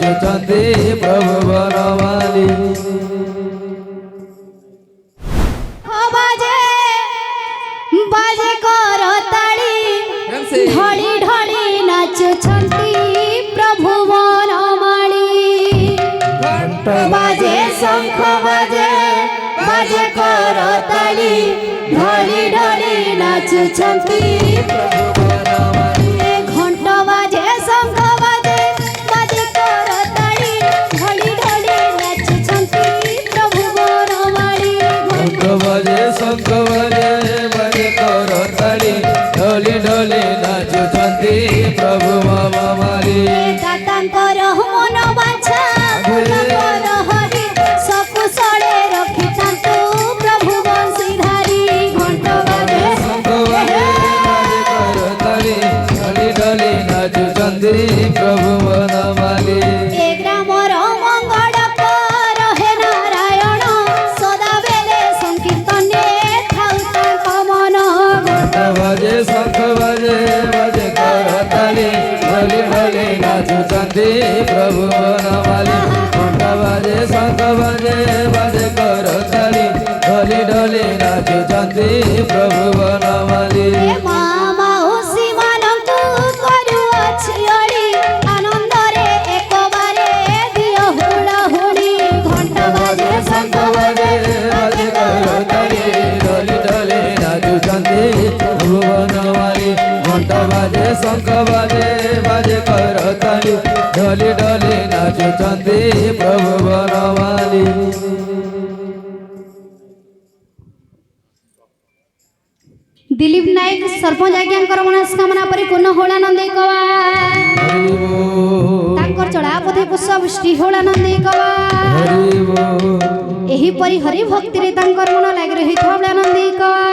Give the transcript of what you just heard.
नाचुचंती प्रभु बनमाली बाजे बाजे करताली ढोली ढोली नाचुचंती प्रभु बनमाली घंट बाजे शंख बाजे बाजे करताली ढोली ढोली नाचुचंती प्रभु बनमाली घंट बाजे शंख बाजे बाजे करताली ढोली ढोली नाचुचंती प्रभु बनमाली घंट बाजे शंख बाजे बाजे करताली ढोली ढोली नाचुचंती प्रभु बनमाली दातांकर मन बाछा गुणकर हरि सकुशले रखितांतु प्रभु बंशीधारी घंट बाजे शंख बाजे बाजे करताली ढोली ढोली नाचुचंती प्रभु बनमाली ए ग्रामर मंगड़क रहे नारायण सदा बेले संकीर्तने थाउ तांक मन घंट बाजे शंख बाजे बाजे करताली ढोली ढोली नाचुचंती प्रभु बनमाली घंट बाजे शंख बाजे बाजे करताली ढोली ढोली नाचुचंती प्रभु बनमाली ए मामा उसी मानंकु करुअछि अड़ी आनंदरे एक बारे दियो हुड़ा हुड़ी घंट बाजे शंख बाजे बाजे करताली ढोली ढोली नाचुचंती प्रभु बनमाली घंट बाजे शंख बाजे बाजे करताली ढोली ढोली नाचुचंती प्रभु बनमाली दिलीप नायक सरपंच आज्ञांकर मनस्कामना परिपूर्ण होला नंदी कवा तांकर चढ़ा पथे पुष्प वृष्टि होला नंदी कवा एही परि हरि भक्ति रे तांकर मन लाग रही थबला नंदी कवा